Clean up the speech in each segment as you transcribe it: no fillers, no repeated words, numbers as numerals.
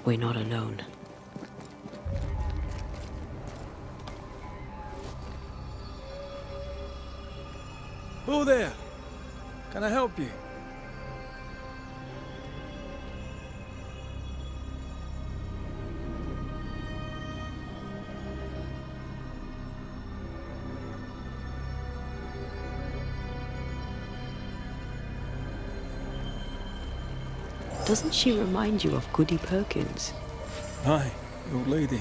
We're not alone. Who there? Can I help you? Doesn't she remind you of Goody Perkins? Aye, the old lady.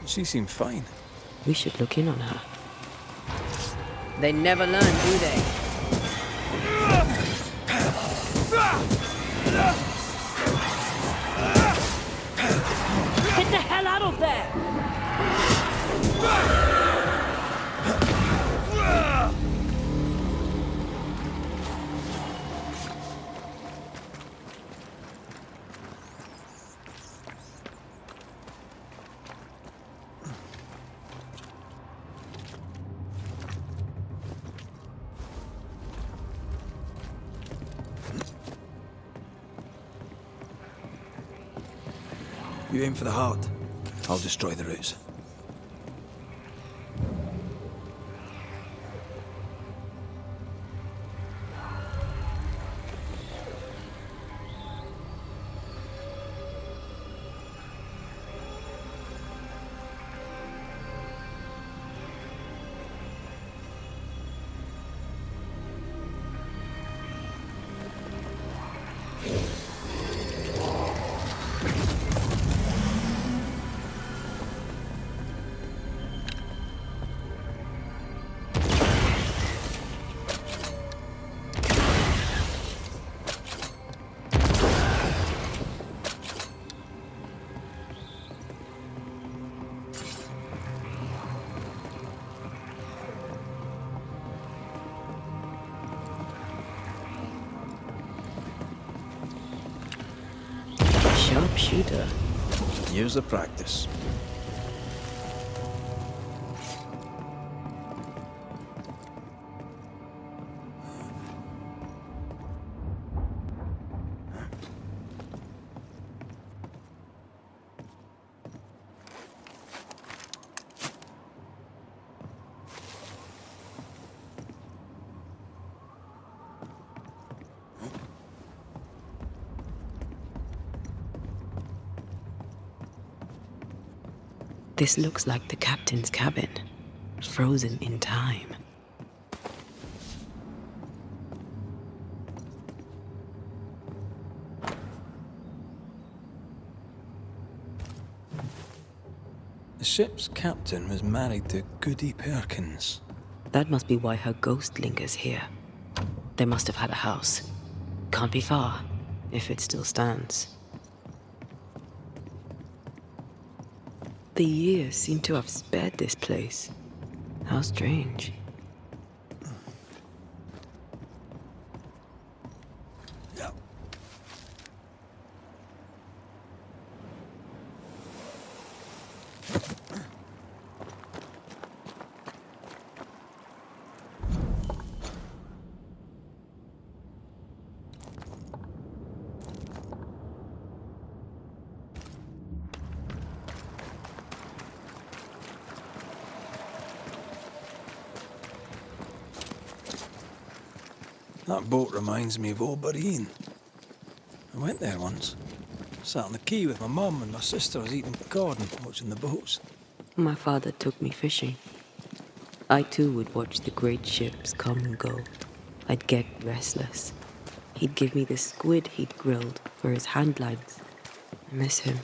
She seemed fine. We should look in on her. They never learn, do they? Get the hell out of there! You aim for the heart. I'll destroy the roots. Sharpshooter. Years of practice. This looks like the captain's cabin, frozen in time. The ship's captain was married to Goody Perkins. That must be why her ghost lingers here. They must have had a house. Can't be far, if it still stands. The years seem to have spared this place. How strange. That boat reminds me of Old Bareen. I went there once. Sat on the quay with my mum and my sister was eating cod and watching the boats. My father took me fishing. I too would watch the great ships come and go. I'd get restless. He'd give me the squid he'd grilled for his hand lines. I miss him.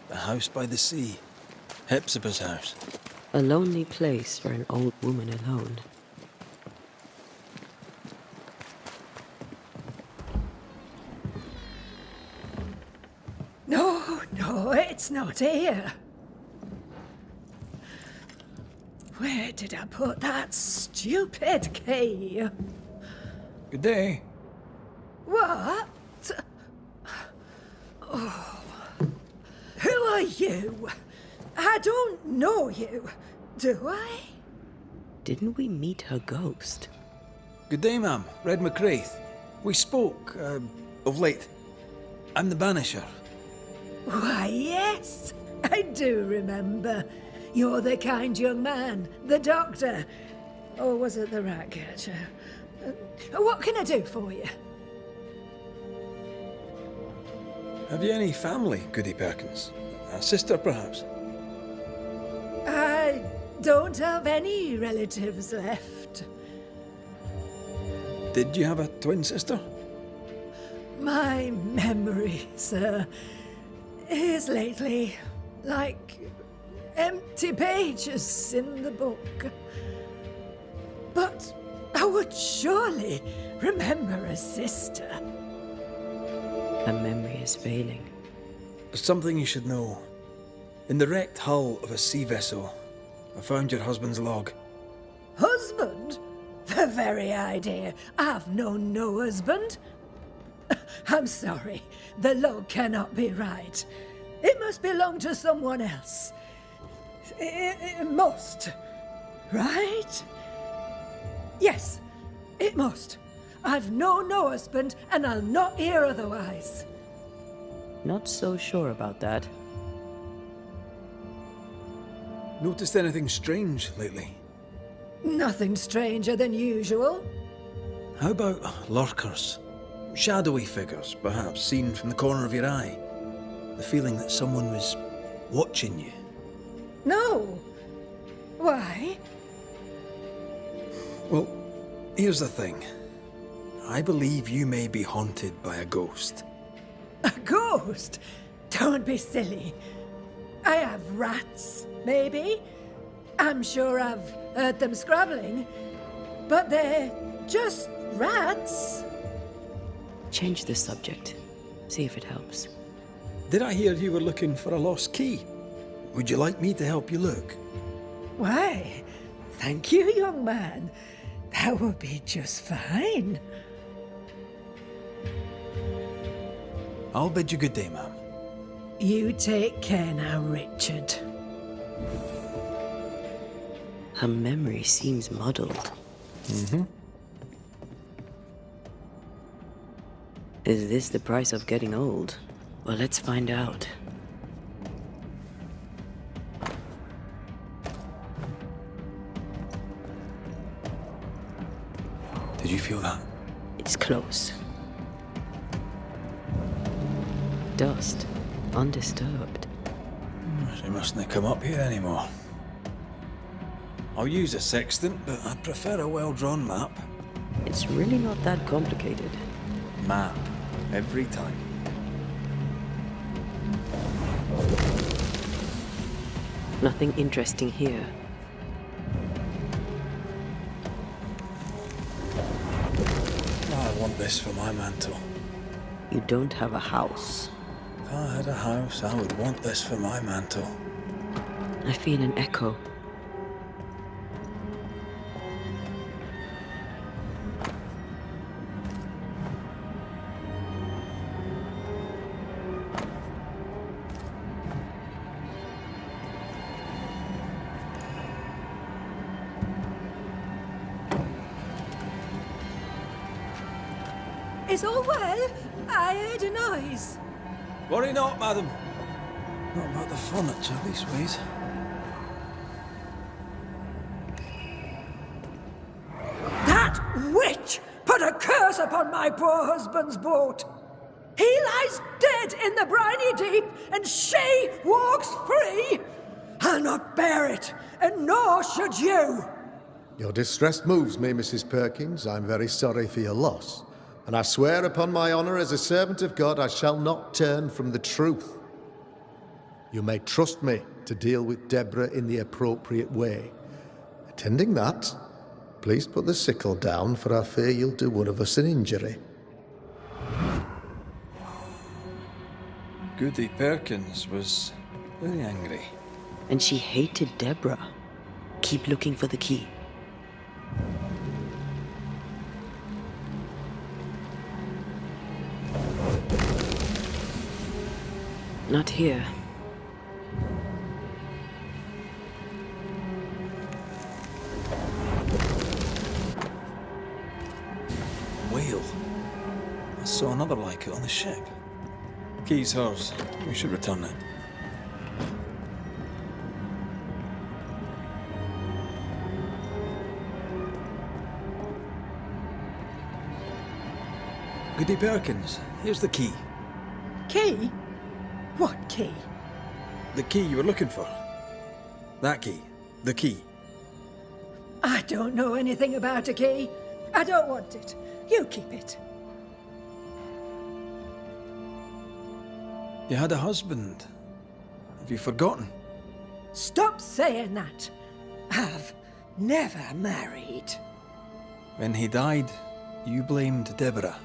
The house by the sea. Hephziba's house. A lonely place for an old woman alone. No, it's not here. Where did I put that stupid key? Good day. What? Oh. Who are you? I don't know you, do I? Didn't we meet her ghost? Good day, ma'am. Red McCraith. We spoke, of late. I'm the Banisher. Why, yes, I do remember. You're the kind young man, the doctor. Or was it the rat catcher? What can I do for you? Have you any family, Goody Perkins? A sister, perhaps? I don't have any relatives left. Did you have a twin sister? My memory, sir, is lately like empty pages in the book. But I would surely remember a sister. Her memory is failing. There's something you should know. In the wrecked hull of a sea vessel, I found your husband's log. Husband? The very idea. I've known no husband. I'm sorry. The log cannot be right. It must belong to someone else. It must. Right? Yes, it must. I've known no husband, and I'll not hear otherwise. Not so sure about that. Noticed anything strange lately? Nothing stranger than usual. How about lurkers? Shadowy figures, perhaps, seen from the corner of your eye. The feeling that someone was watching you. No. Why? Well, here's the thing. I believe you may be haunted by a ghost. A ghost? Don't be silly. I have rats, maybe. I'm sure I've heard them scrabbling. But they're just rats. Change the subject. See if it helps. Did I hear you were looking for a lost key? Would you like me to help you look? Why, thank you, young man. That would be just fine. I'll bid you good day, ma'am. You take care now, Richard. Her memory seems muddled. Is this the price of getting old? Well, let's find out. Did you feel that? It's close. Dust, undisturbed. She mustn't come up here anymore. I'll use a sextant, but I'd prefer a well-drawn map. It's really not that complicated. Map. Every time. Nothing interesting here. I want this for my mantle. You don't have a house. If I had a house, I would want this for my mantle. I feel an echo. Is all well? I heard a noise. Worry not, madam. Not about the furniture, leastways. That witch put a curse upon my poor husband's boat. He lies dead in the briny deep, and she walks free. I'll not bear it, and nor should you. Your distress moves me, Mrs. Perkins. I'm very sorry for your loss. And I swear upon my honour as a servant of God, I shall not turn from the truth. You may trust me to deal with Deborah in the appropriate way. Attending that, please put the sickle down, for I fear you'll do one of us an injury. Goody Perkins was very angry. And she hated Deborah. Keep looking for the key. Not here. Whale. I saw another like it on the ship. Key's hers. We should return it. Goody Perkins, here's the key. Key? What key? The key you were looking for. That key. The key. I don't know anything about a key. I don't want it. You keep it. You had a husband. Have you forgotten? Stop saying that. I've never married. When he died, you blamed Deborah.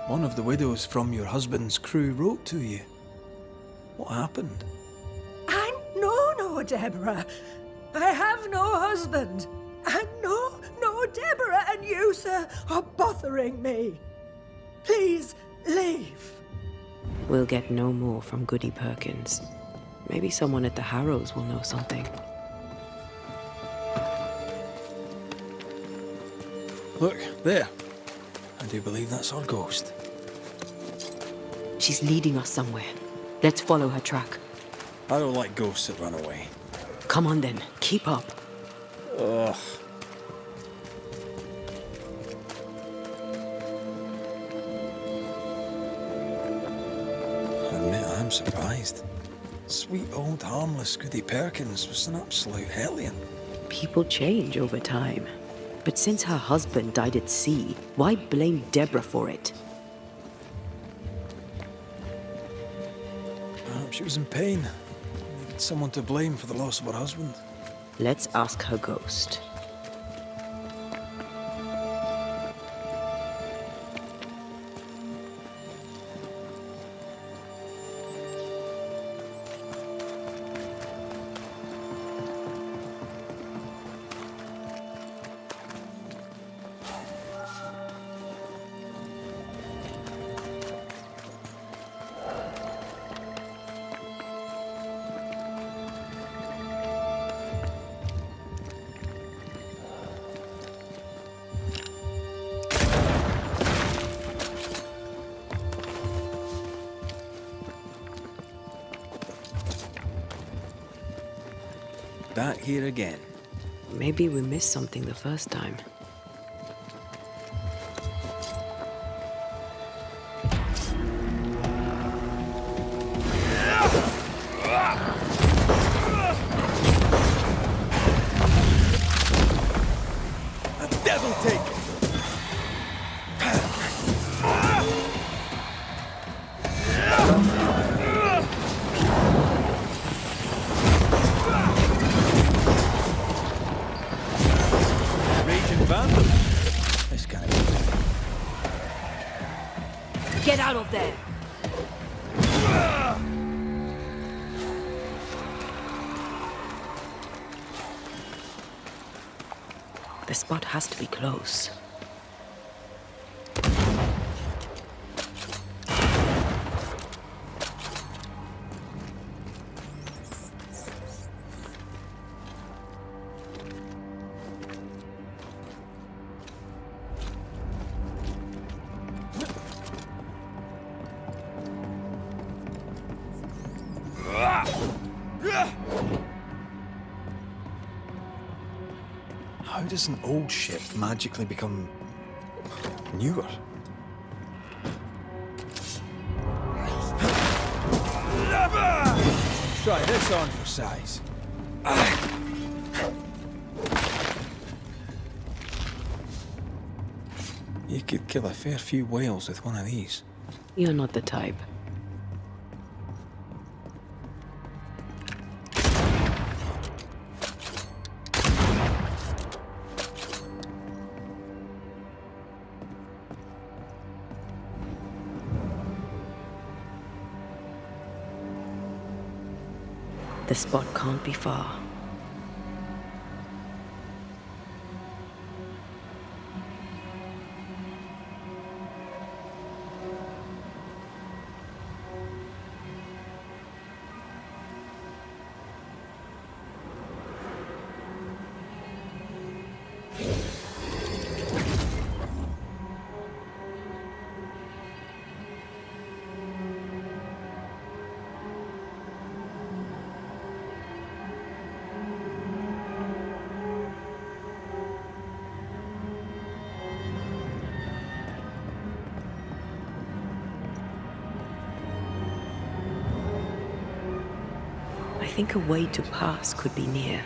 One of the widows from your husband's crew wrote to you. What happened? I know no Deborah. I have no husband. I know no Deborah, and you, sir, are bothering me. Please, leave. We'll get no more from Goody Perkins. Maybe someone at the Harrows will know something. Look, there. I do believe that's our ghost. She's leading us somewhere. Let's follow her track. I don't like ghosts that run away. Come on then, keep up. Ugh. I admit I'm surprised. Sweet old harmless Goody Perkins was an absolute hellion. People change over time. But since her husband died at sea, why blame Deborah for it? Perhaps she was in pain. Needed someone to blame for the loss of her husband. Let's ask her ghost. Back here again. Maybe we missed something the first time. A devil take it! This gotta be. Get out of there! The spot has to be close. How does an old ship magically become newer? Try this on for size. You could kill a fair few whales with one of these. You're not the type. The spot can't be far. I think a way to pass could be near.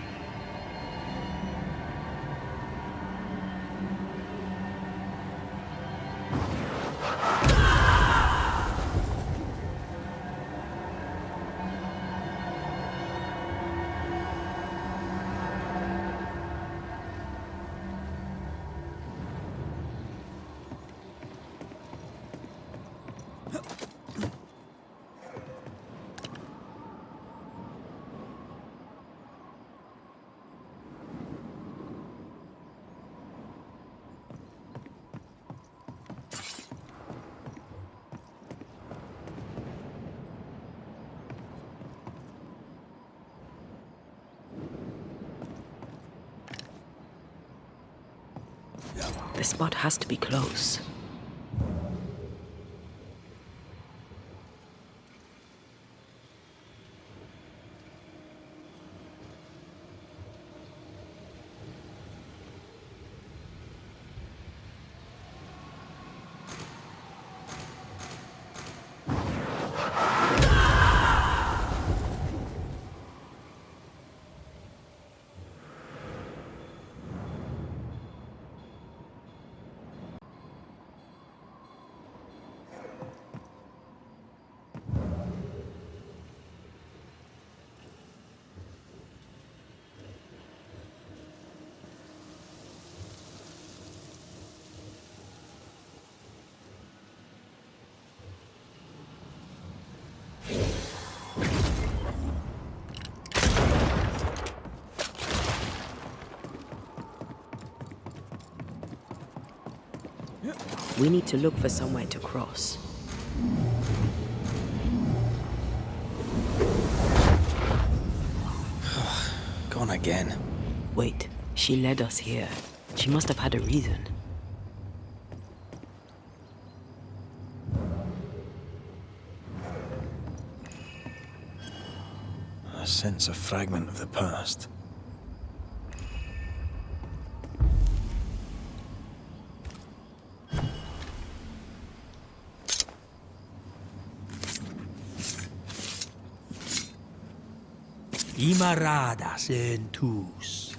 The spot has to be close. We need to look for somewhere to cross. Gone again. Wait, she led us here. She must have had a reason. I sense a fragment of the past. Imaradas en tus.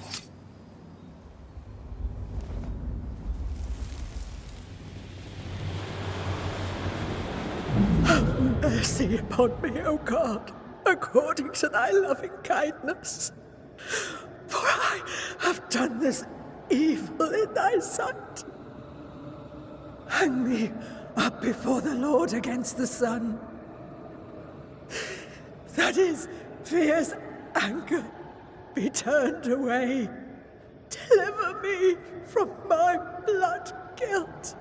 Have mercy upon me, O God, according to thy loving kindness. For I have done this evil in thy sight. Hang me up before the Lord against the sun. That his fierce anger be turned away. Deliver me from my blood guilt.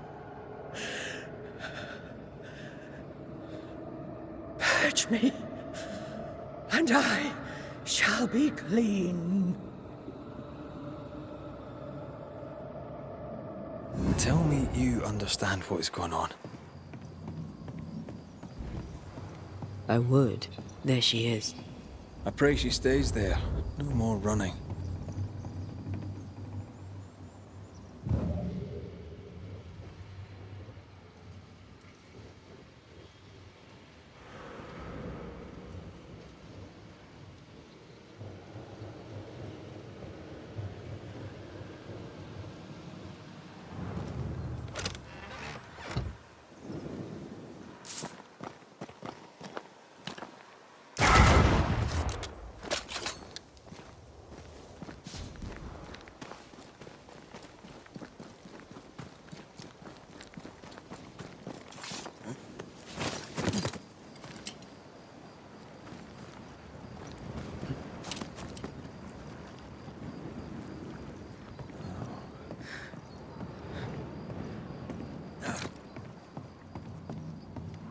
Purge me, and I shall be clean. Tell me you understand what is going on. I would. There she is. I pray she stays there. No more running.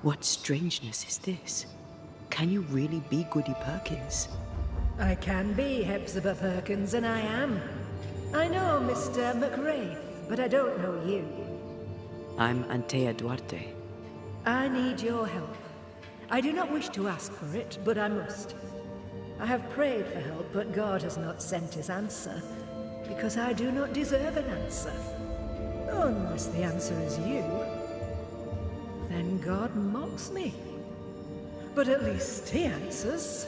What strangeness is this? Can you really be Goody Perkins? I can be Hephziba Perkins, and I am. I know Mr. McWraith, but I don't know you. I'm Antea Duarte. I need your help. I do not wish to ask for it, but I must. I have prayed for help, but God has not sent his answer, because I do not deserve an answer. Unless the answer is you. Then God mocks me. But at least he answers.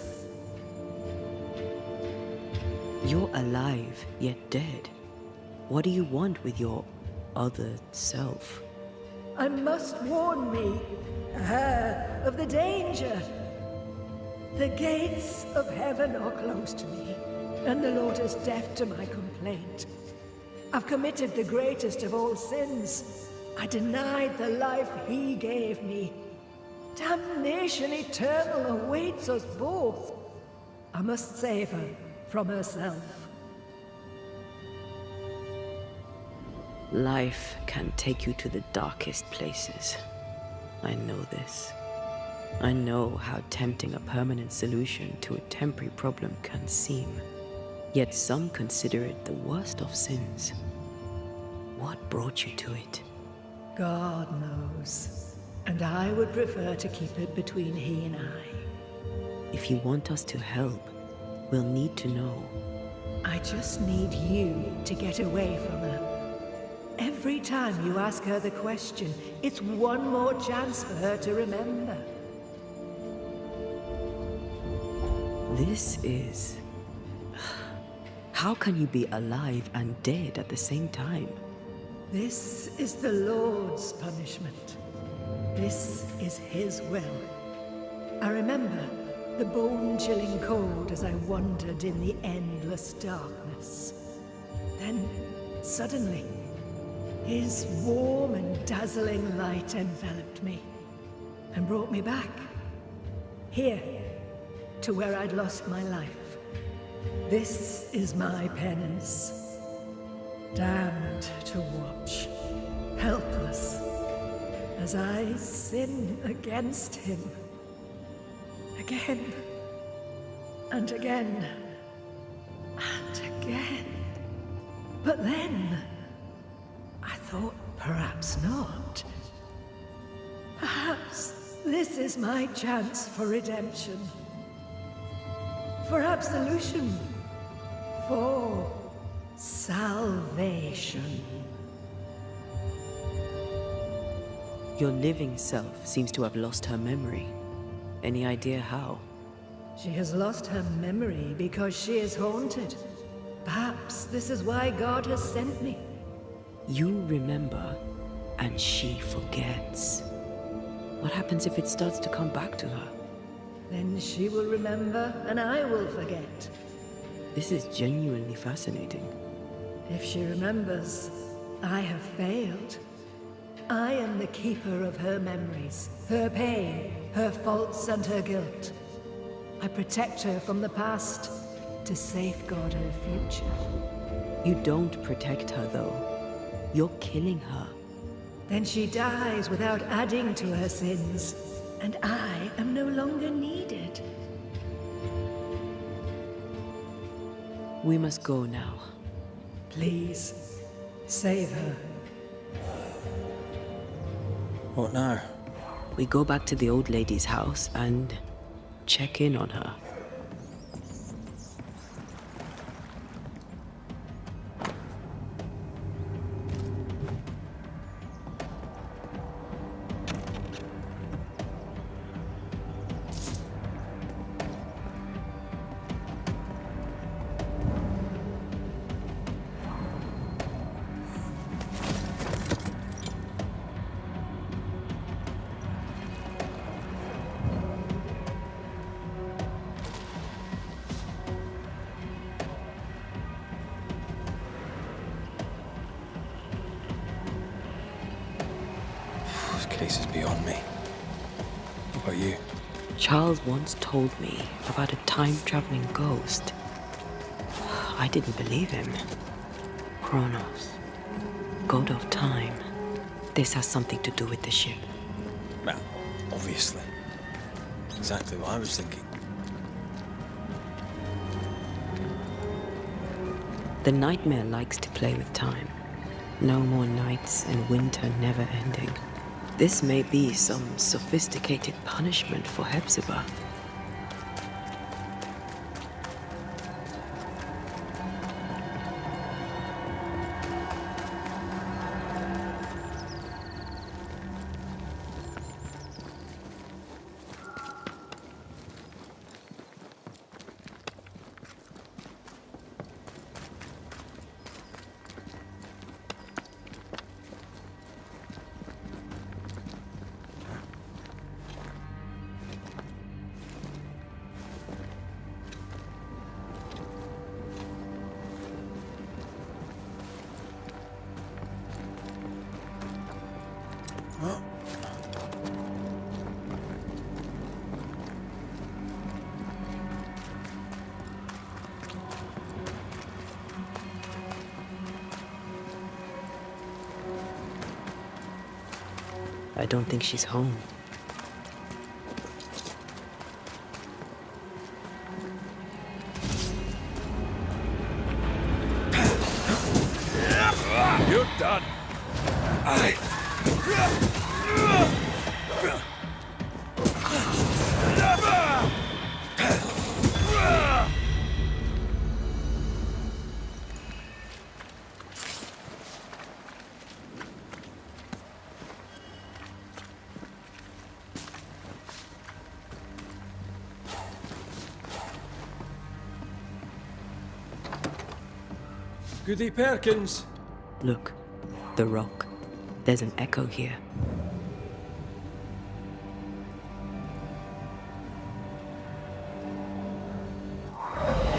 You're alive, yet dead. What do you want with your other self? I must warn me, of the danger. The gates of heaven are close to me, and the Lord is deaf to my complaint. I've committed the greatest of all sins. I denied the life he gave me. Damnation eternal awaits us both. I must save her from herself. Life can take you to the darkest places. I know this. I know how tempting a permanent solution to a temporary problem can seem. Yet some consider it the worst of sins. What brought you to it? God knows. And I would prefer to keep it between he and I. If you want us to help, we'll need to know. I just need you to get away from her. Every time you ask her the question, it's one more chance for her to remember. This is... How can you be alive and dead at the same time? This is the Lord's punishment. This is his will. I remember the bone-chilling cold as I wandered in the endless darkness. Then, suddenly, his warm and dazzling light enveloped me and brought me back. Here, to where I'd lost my life. This is my penance. Damned to watch, helpless, as I sin against him. Again, and again, and again. But then, I thought perhaps not. Perhaps this is my chance for redemption. For absolution. For salvation. Your living self seems to have lost her memory. Any idea how? She has lost her memory because she is haunted. Perhaps this is why God has sent me. You remember, and she forgets. What happens if it starts to come back to her? Then she will remember, and I will forget. This is genuinely fascinating. If she remembers, I have failed. I am the keeper of her memories, her pain, her faults, and her guilt. I protect her from the past to safeguard her future. You don't protect her, though. You're killing her. Then she dies without adding to her sins, and I am no longer needed. We must go now. Please, save her. What now? We go back to the old lady's house and check in on her. Case is beyond me. What about you? Charles once told me about a time-traveling ghost. I didn't believe him. Kronos, god of time. This has something to do with the ship. Well, Obviously. Exactly what I was thinking. The nightmare likes to play with time. No more nights and winter never ending. This may be some sophisticated punishment for Hephziba. Well, I don't think she's home. you're done. Aye. Goody Perkins. Look, the rock. There's an echo here.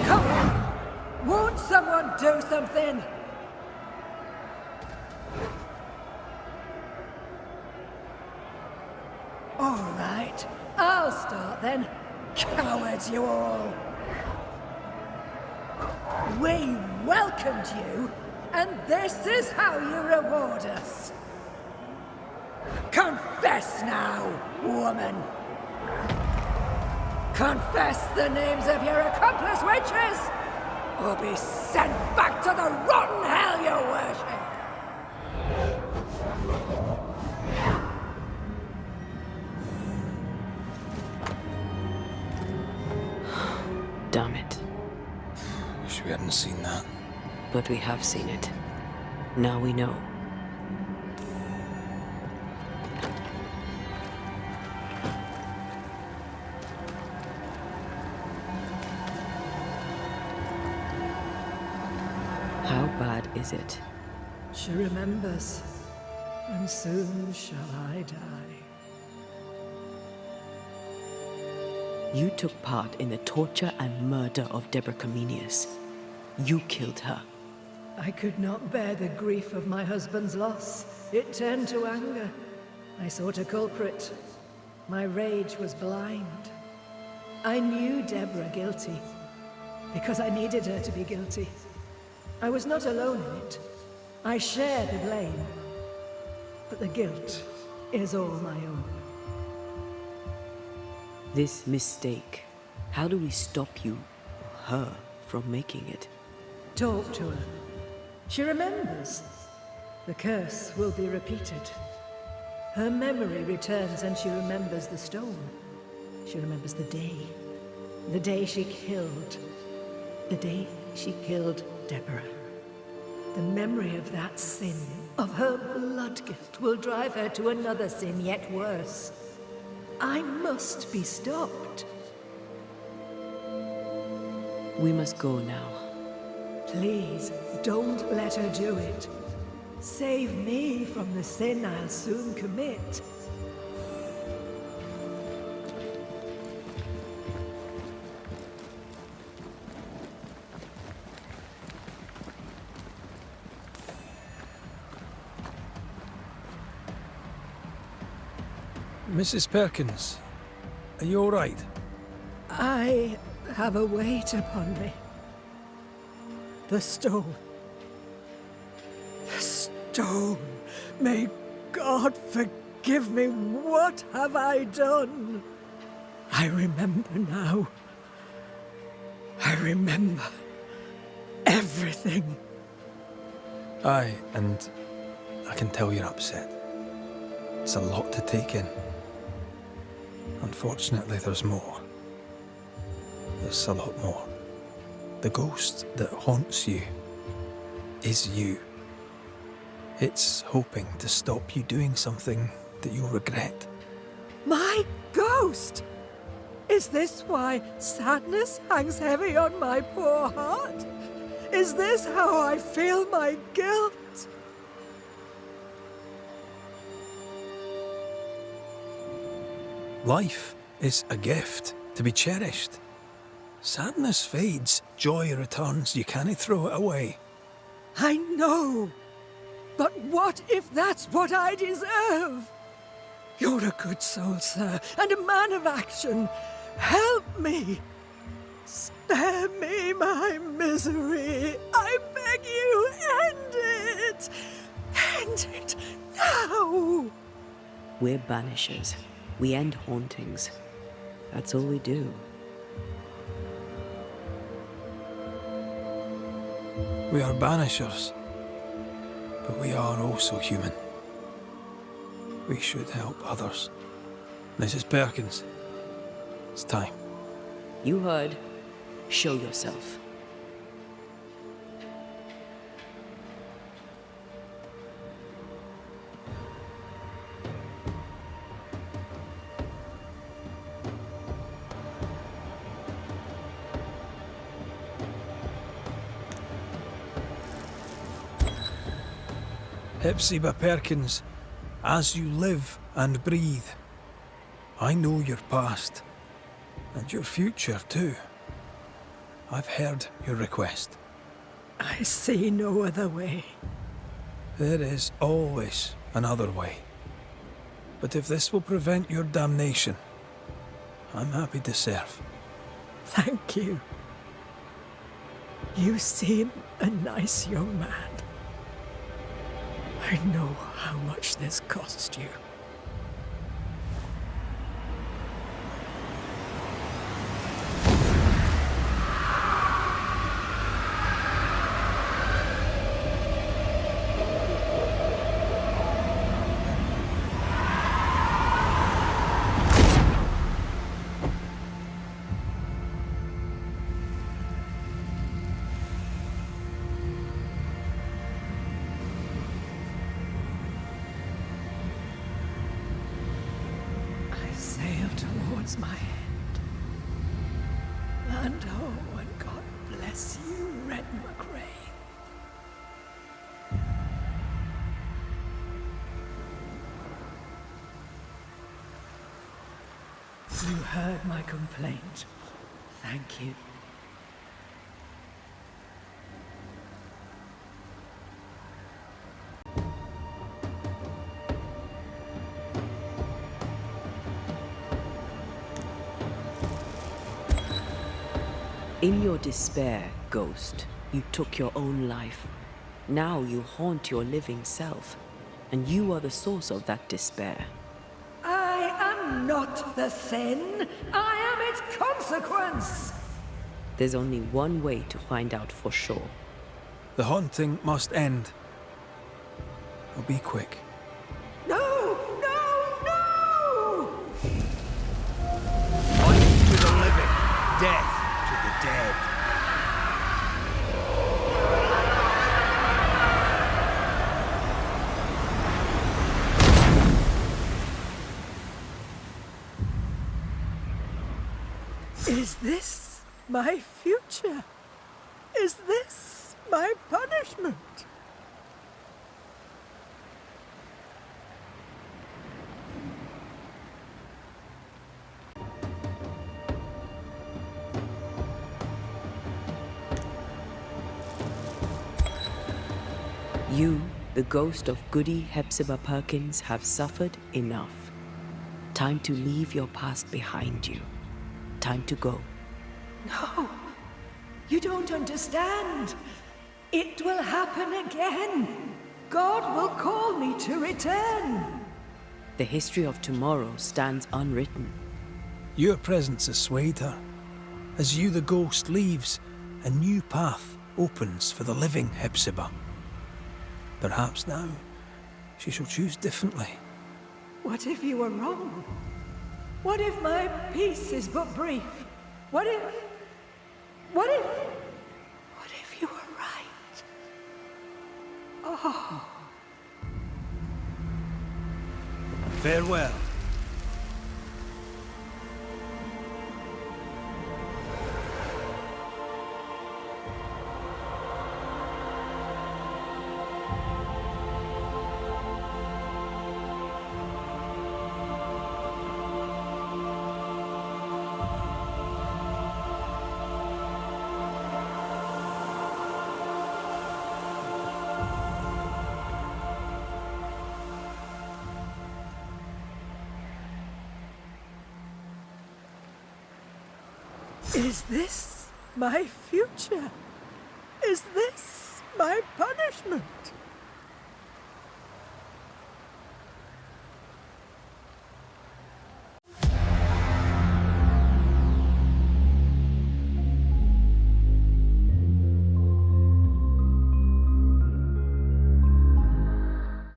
Come on! Won't someone do something? All right, I'll start then. Cowards, you all! We welcomed you, and this is how you reward us. Confess now, woman. Confess the names of your accomplice witches, or be sent back to the rotten hell you worship. Damn it. Wish we hadn't seen that. But we have seen it. Now we know. How bad is it? She remembers, and soon shall I die. You took part in the torture and murder of Deborah Comenius. You killed her. I could not bear the grief of my husband's loss. It turned to anger. I sought a culprit. My rage was blind. I knew Deborah guilty, because I needed her to be guilty. I was not alone in it. I share the blame. But the guilt is all my own. This mistake, how do we stop you, her, from making it? Talk to her. She remembers. The curse will be repeated. Her memory returns and she remembers the stone. She remembers the day she killed. The day she killed Deborah. The memory of that sin, of her blood guilt, will drive her to another sin yet worse. I must be stopped. We must go now. Please, don't let her do it. Save me from the sin I'll soon commit. Mrs. Perkins, are you all right? I have a weight upon me. The stone. The stone. May God forgive forgive me. What have I done? I remember now. I remember everything. Aye, and I can tell you're upset. It's a lot to take in. Unfortunately, there's more. There's a lot more. The ghost that haunts you is you. It's hoping to stop you doing something that you'll regret. My ghost! Is this why sadness hangs heavy on my poor heart? Is this how I feel my guilt? Life is a gift to be cherished. Sadness fades, joy returns. You can't throw it away. I know. But what if that's what I deserve? You're a good soul, sir, and a man of action. Help me. Spare me my misery. I beg you, end it. End it now. We're banishers. We end hauntings. That's all we do. We are banishers, but we are also human. We should help others. Mrs. Perkins, it's time. You heard. Show yourself. Hephziba Perkins, as you live and breathe, I know your past, and your future too. I've heard your request. I see no other way. There is always another way. But if this will prevent your damnation, I'm happy to serve. Thank you. You seem a nice young man. I know how much this cost you. Sail towards my end. Land ho, and God bless you, Red McRae. You heard my complaint. Thank you. In your despair, ghost, you took your own life. Now you haunt your living self, and you are the source of that despair. I am not the sin. I am its consequence. There's only one way to find out for sure. The haunting must end. I'll be quick. No, no, no! Life to the living, death to the dead. Is this my future? Is this my punishment? You, the ghost of Goody Hephziba Perkins, have suffered enough. Time to leave your past behind you. Time to go. No, you don't understand. It will happen again. God will call me to return. The history of tomorrow stands unwritten. Your presence has swayed her. As you, the ghost, leaves, a new path opens for the living Hephziba. Perhaps now she shall choose differently. What if you were wrong? What if my peace is but brief? What if you were right? Oh. Farewell. Is this my future? Is this my punishment?